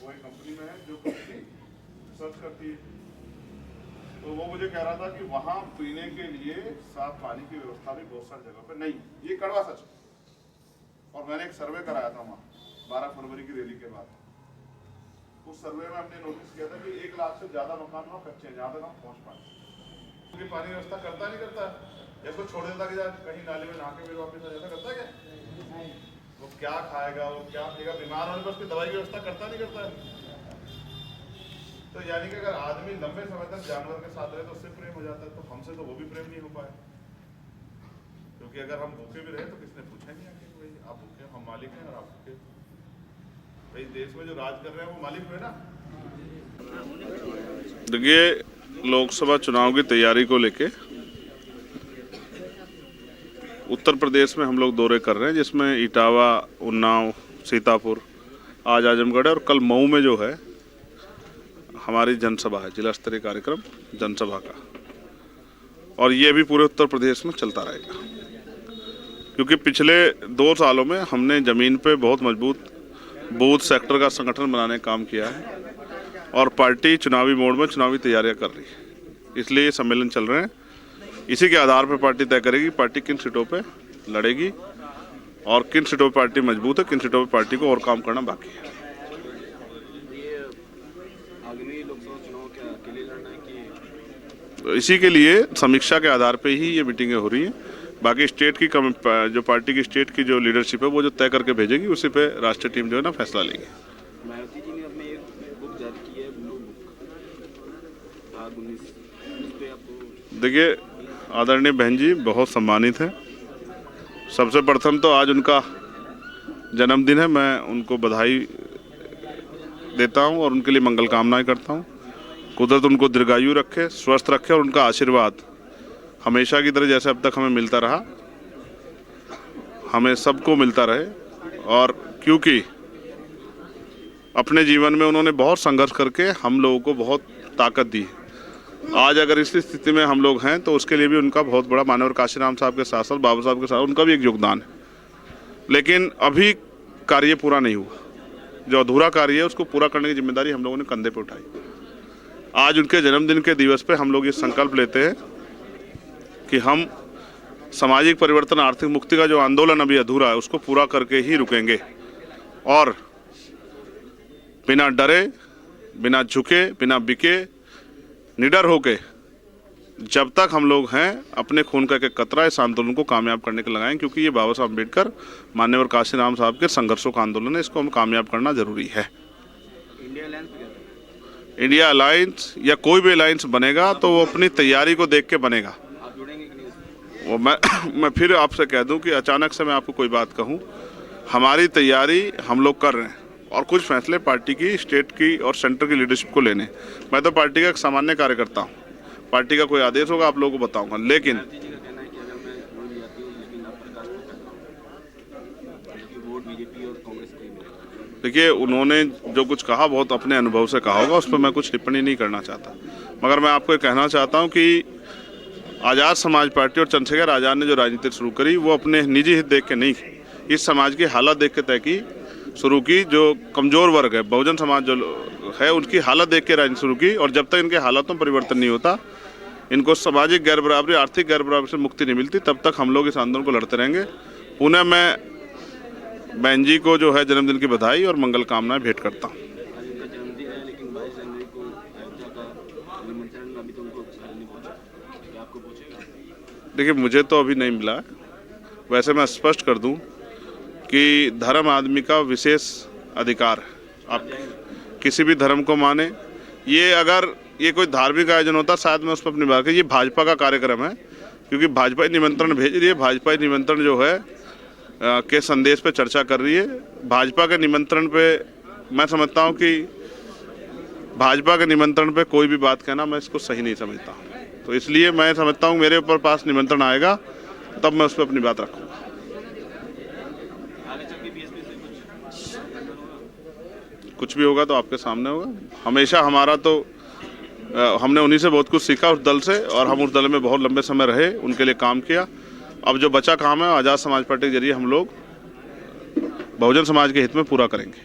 वही कंपनी में है जो कंपनी सर्च करती है। तो वो मुझे कह रहा था कि वहाँ पीने के लिए साफ पानी की व्यवस्था भी बहुत सारी जगह पे नहीं। ये कड़वा सच है। और मैंने एक सर्वे कराया था वहाँ 12 फरवरी की रैली के बाद। उस सर्वे में हमने नोटिस किया था कि 1 लाख से ज्यादा मकान वहाँ कच्चे हैं जहाँ तक हम पहुँच पाए। क्योंकि पानी व्यवस्था करता नहीं करता है, इसको छोड़ देता कि कहीं नाले में नहा के फिर वापस आ जाता, करता है क्या? वो क्या खाएगा, वो क्या पिएगा, बीमार होने पर उसकी दवाई की व्यवस्था करता नहीं करता है। तो यानी कि अगर आदमी लंबे समय तक जानवर के साथ रहे तो उससे प्रेम हो जाता है, तो हमसे तो वो भी प्रेम नहीं हो पाए। क्योंकि अगर हम भूखे भी रहे तो किसने पूछा नहीं आके भाई आप भूखे, हम मालिक हैं और आप भूखे। भाई देश में जो राज कर रहे हैं वो मालिक हुए ना। देखिए, लोकसभा चुनाव की तैयारी को लेके उत्तर प्रदेश में हम लोग दौरे कर रहे हैं, जिसमें इटावा, उन्नाव, सीतापुर, आज आजमगढ़ है और कल मऊ में जो है हमारी जनसभा है, जिला स्तरीय कार्यक्रम जनसभा का। और ये भी पूरे उत्तर प्रदेश में चलता रहेगा, क्योंकि पिछले 2 सालों में हमने ज़मीन पे बहुत मजबूत बूथ सेक्टर का संगठन बनाने का काम किया है और पार्टी चुनावी मोड में चुनावी तैयारियां कर रही है। इसलिए ये सम्मेलन चल रहे हैं। इसी के आधार पर पार्टी तय करेगी पार्टी किन सीटों पे लड़ेगी और किन सीटों पर पार्टी मजबूत है, किन सीटों पर पार्टी को और काम करना बाकी है। तो इसी के लिए समीक्षा के आधार पे ही ये मीटिंगें हो रही हैं। बाकी स्टेट की जो पार्टी की स्टेट की जो लीडरशिप है वो जो तय करके भेजेगी, उसी पे राष्ट्रीय टीम जो है ना फैसला लेगी। मायावती जी ने अपने एक बुक जारी की है, ब्लू बुक भाग 19, उस पे आपको देखिए, आदरणीय बहन जी बहुत सम्मानित है। सबसे प्रथम तो आज उनका जन्मदिन है, मैं उनको बधाई देता हूं और उनके लिए मंगल कामनाएं करता हूं। कुदरत उनको दीर्घायु रखे, स्वस्थ रखे और उनका आशीर्वाद हमेशा की तरह जैसे अब तक हमें मिलता रहा, हमें सबको मिलता रहे। और क्योंकि अपने जीवन में उन्होंने बहुत संघर्ष करके हम लोगों को बहुत ताकत दी। आज अगर इस स्थिति में हम लोग हैं तो उसके लिए भी उनका बहुत बड़ा, माननीय काशीराम साहब के साथ साथ बाबा साहब के साथ उनका भी एक योगदान है। लेकिन अभी कार्य पूरा नहीं हुआ, जो अधूरा कार्य है उसको पूरा करने की जिम्मेदारी हम लोगों ने कंधे पे उठाई। आज उनके जन्मदिन के दिवस पे हम लोग ये संकल्प लेते हैं कि हम सामाजिक परिवर्तन, आर्थिक मुक्ति का जो आंदोलन अभी अधूरा है उसको पूरा करके ही रुकेंगे और बिना डरे, बिना झुके, बिना बिके, निडर होके जब तक हम लोग हैं अपने खून का एक कतरा इस आंदोलन को कामयाब करने के लगाएं, क्योंकि ये बाबा साहब अम्बेडकर, माननीय काशीराम साहब के संघर्षों का आंदोलन है। इसको हम कामयाब करना जरूरी है। इंडिया अलायंस या कोई भी अलायंस बनेगा तो वो अपनी तैयारी को देख के बनेगा। वो मैं फिर आपसे कह दूं कि अचानक से मैं आपको कोई बात कहूं, हमारी तैयारी हम लोग कर रहे हैं और कुछ फैसले पार्टी की, स्टेट की और सेंटर की लीडरशिप को लेने। मैं तो पार्टी का एक सामान्य कार्यकर्ता हूं, पार्टी का कोई आदेश होगा आप लोगों को बताऊंगा। लेकिन देखिए, उन्होंने जो कुछ कहा बहुत अपने अनुभव से कहा होगा, उस पर मैं कुछ टिप्पणी नहीं करना चाहता। मगर मैं आपको कहना चाहता हूं कि आज़ाद समाज पार्टी और चंद्रशेखर आज़ाद ने जो राजनीति शुरू करी वो अपने निजी हित देख के नहीं, इस समाज की हालत देख के तय की, शुरू की। जो कमज़ोर वर्ग है, बहुजन समाज जो है, उनकी हालत देख के राजनीति शुरू की। और जब तक इनके हालातों में परिवर्तन नहीं होता, इनको सामाजिक गैर बराबरी, आर्थिक गैर बराबरी से मुक्ति नहीं मिलती, तब तक हम लोग इस आंदोलन को लड़ते रहेंगे। पुनः मैं बहन जी को जो है जन्मदिन की बधाई और मंगल कामनाएं भेंट करता हूँ। देखिए, मुझे तो अभी नहीं मिला। वैसे मैं स्पष्ट कर दूं कि धर्म आदमी का विशेष अधिकार है। आप किसी भी धर्म को माने, ये अगर ये कोई धार्मिक आयोजन होता शायद मैं उस पर अपनी बात करूं। ये भाजपा का कार्यक्रम है, क्योंकि भाजपा निमंत्रण भेज रही है। भाजपा निमंत्रण जो है के संदेश पे चर्चा कर रही है। भाजपा के निमंत्रण पे मैं समझता हूं कि भाजपा के निमंत्रण पे कोई भी बात कहना मैं इसको सही नहीं समझता। तो इसलिए मैं समझता हूं मेरे ऊपर पास निमंत्रण आएगा तब मैं उस पर अपनी बात रखूंगा। कुछ भी होगा तो आपके सामने होगा। हमेशा हमारा तो हमने उन्हीं से बहुत कुछ सीखा, उस दल से, और हम उस दल में बहुत लंबे समय रहे, उनके लिए काम किया। अब जो बचा काम है आज़ाद समाज पार्टी के जरिए हम लोग बहुजन समाज के हित में पूरा करेंगे।